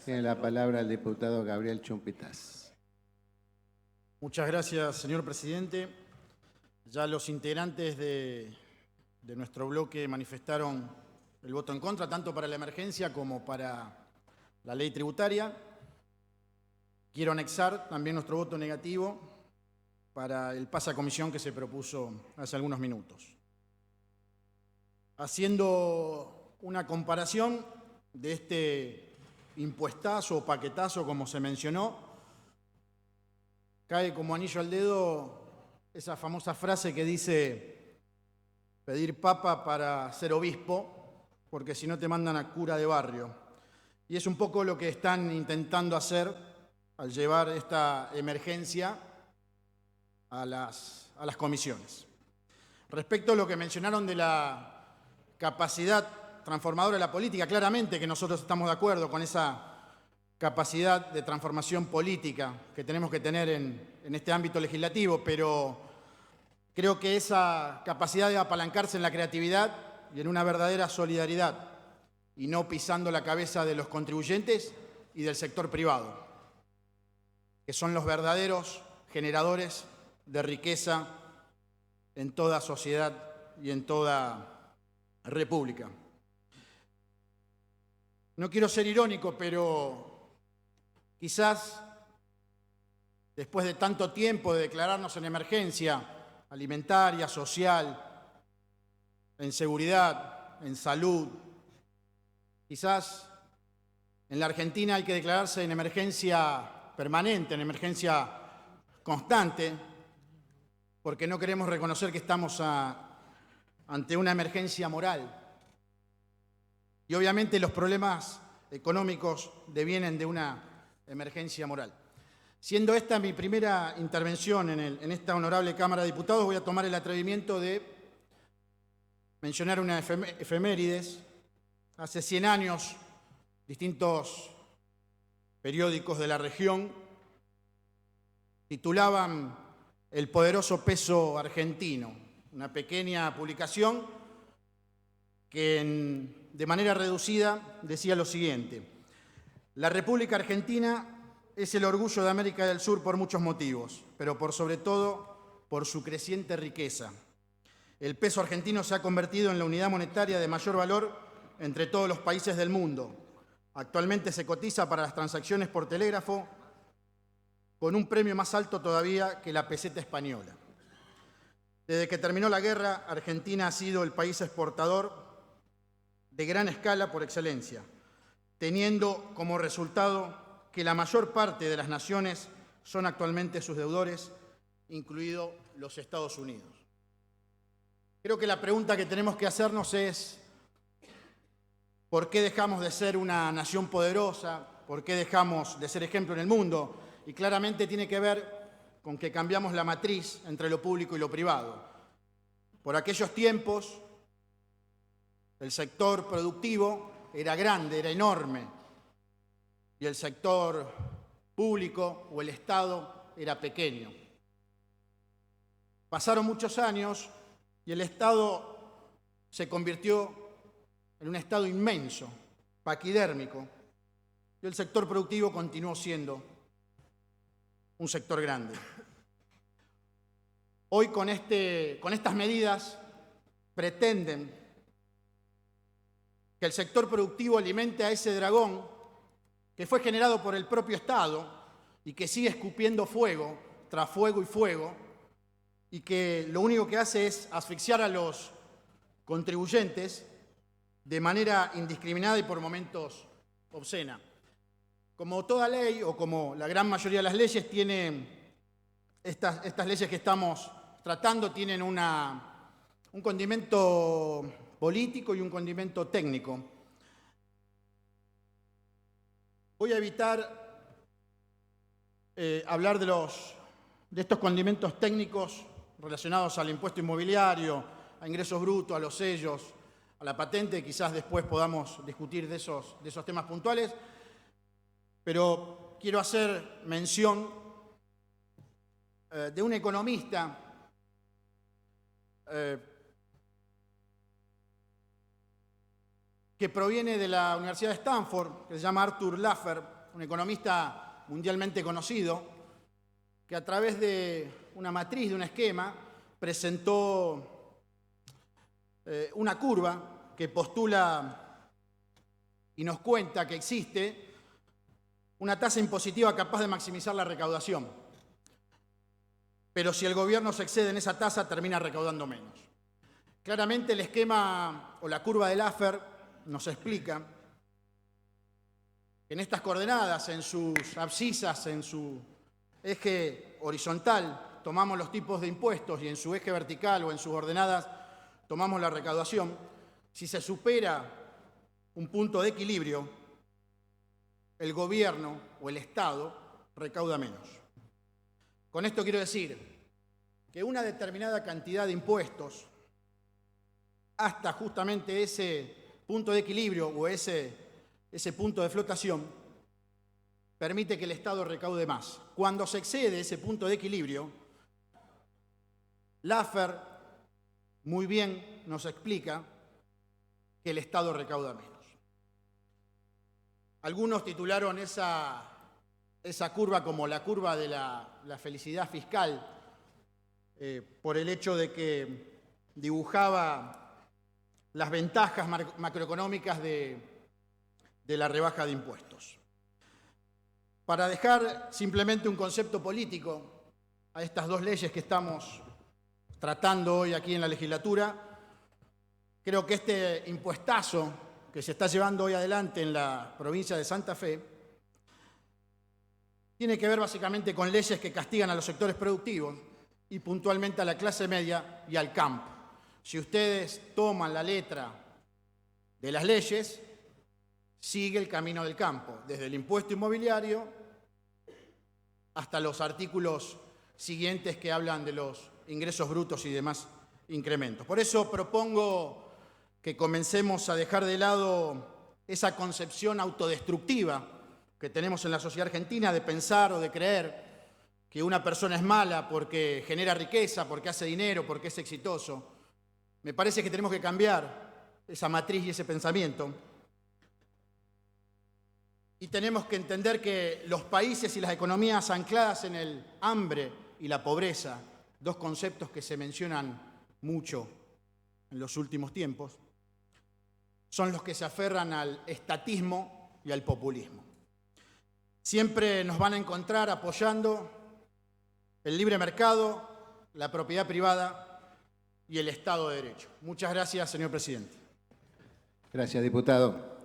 Tiene la palabra el diputado Gabriel Chumpitaz. Muchas gracias, señor presidente. Ya los integrantes de nuestro bloque manifestaron el voto en contra, tanto para la emergencia como para la ley tributaria. Quiero anexar también nuestro voto negativo para el pase a comisión que se propuso hace algunos minutos. Haciendo una comparación de este impuestazo o paquetazo, como se mencionó, cae como anillo al dedo esa famosa frase que dice pedir papa para ser obispo, porque si no te mandan a cura de barrio. Y es un poco lo que están intentando hacer al llevar esta emergencia a las comisiones. Respecto a lo que mencionaron de la capacidad transformadora de la política, claramente que nosotros estamos de acuerdo con esa capacidad de transformación política que tenemos que tener en este ámbito legislativo, pero creo que esa capacidad de apalancarse en la creatividad y en una verdadera solidaridad y no pisando la cabeza de los contribuyentes y del sector privado, que son los verdaderos generadores de riqueza en toda sociedad y en toda república. No quiero ser irónico, pero quizás después de tanto tiempo de declararnos en emergencia alimentaria, social, en seguridad, en salud, quizás en la Argentina hay que declararse en emergencia permanente, en emergencia constante, porque no queremos reconocer que estamos ante una emergencia moral. Y obviamente los problemas económicos devienen de una emergencia moral. Siendo esta mi primera intervención en esta honorable Cámara de Diputados, voy a tomar el atrevimiento de mencionar una efemérides. Hace 100 años, distintos periódicos de la región titulaban El poderoso peso argentino, una pequeña publicación que de manera reducida decía lo siguiente: la República Argentina es el orgullo de América del Sur por muchos motivos, pero por sobre todo por su creciente riqueza. El peso argentino se ha convertido en la unidad monetaria de mayor valor entre todos los países del mundo. Actualmente se cotiza para las transacciones por telégrafo con un premio más alto todavía que la peseta española. Desde que terminó la guerra, Argentina ha sido el país exportador de gran escala por excelencia, teniendo como resultado que la mayor parte de las naciones son actualmente sus deudores, incluidos los Estados Unidos. Creo que la pregunta que tenemos que hacernos es: ¿por qué dejamos de ser una nación poderosa? ¿Por qué dejamos de ser ejemplo en el mundo? Y claramente tiene que ver con que cambiamos la matriz entre lo público y lo privado. Por aquellos tiempos, el sector productivo era grande, era enorme, y el sector público o el Estado era pequeño. Pasaron muchos años y el Estado se convirtió en un Estado inmenso, paquidérmico, y el sector productivo continuó siendo un sector grande. Hoy con estas medidas pretenden que el sector productivo alimente a ese dragón que fue generado por el propio Estado y que sigue escupiendo fuego tras fuego y fuego, y que lo único que hace es asfixiar a los contribuyentes de manera indiscriminada y por momentos obscena. Como toda ley, o como la gran mayoría de las leyes, estas leyes que estamos tratando tienen un condimento político y un condimento técnico. Voy a evitar hablar de estos condimentos técnicos relacionados al impuesto inmobiliario, a ingresos brutos, a los sellos, a la patente. Quizás después podamos discutir de esos temas puntuales, pero quiero hacer mención de un economista que proviene de la Universidad de Stanford, que se llama Arthur Laffer, un economista mundialmente conocido, que a través de una matriz, de un esquema, presentó una curva que postula y nos cuenta que existe una tasa impositiva capaz de maximizar la recaudación. Pero si el gobierno se excede en esa tasa, termina recaudando menos. Claramente el esquema o la curva de Laffer nos explica que en estas coordenadas, en sus abscisas, en su eje horizontal, tomamos los tipos de impuestos y en su eje vertical o en sus ordenadas tomamos la recaudación. Si se supera un punto de equilibrio, el gobierno o el Estado recauda menos. Con esto quiero decir que una determinada cantidad de impuestos, hasta justamente ese punto de equilibrio o ese punto de flotación, permite que el Estado recaude más. Cuando se excede ese punto de equilibrio, Laffer muy bien nos explica que el Estado recauda menos. Algunos titularon esa curva como la curva de la felicidad fiscal, por el hecho de que dibujaba las ventajas macroeconómicas de la rebaja de impuestos. Para dejar simplemente un concepto político a estas dos leyes que estamos tratando hoy aquí en la legislatura, creo que este impuestazo que se está llevando hoy adelante en la provincia de Santa Fe tiene que ver básicamente con leyes que castigan a los sectores productivos y puntualmente a la clase media y al campo. Si ustedes toman la letra de las leyes, sigue el camino del campo, desde el impuesto inmobiliario hasta los artículos siguientes que hablan de los ingresos brutos y demás incrementos. Por eso propongo que comencemos a dejar de lado esa concepción autodestructiva que tenemos en la sociedad argentina de pensar o de creer que una persona es mala porque genera riqueza, porque hace dinero, porque es exitoso. Me parece que tenemos que cambiar esa matriz y ese pensamiento. Y tenemos que entender que los países y las economías ancladas en el hambre y la pobreza, dos conceptos que se mencionan mucho en los últimos tiempos, son los que se aferran al estatismo y al populismo. Siempre nos van a encontrar apoyando el libre mercado, la propiedad privada y el Estado de Derecho. Muchas gracias, señor presidente. Gracias, diputado.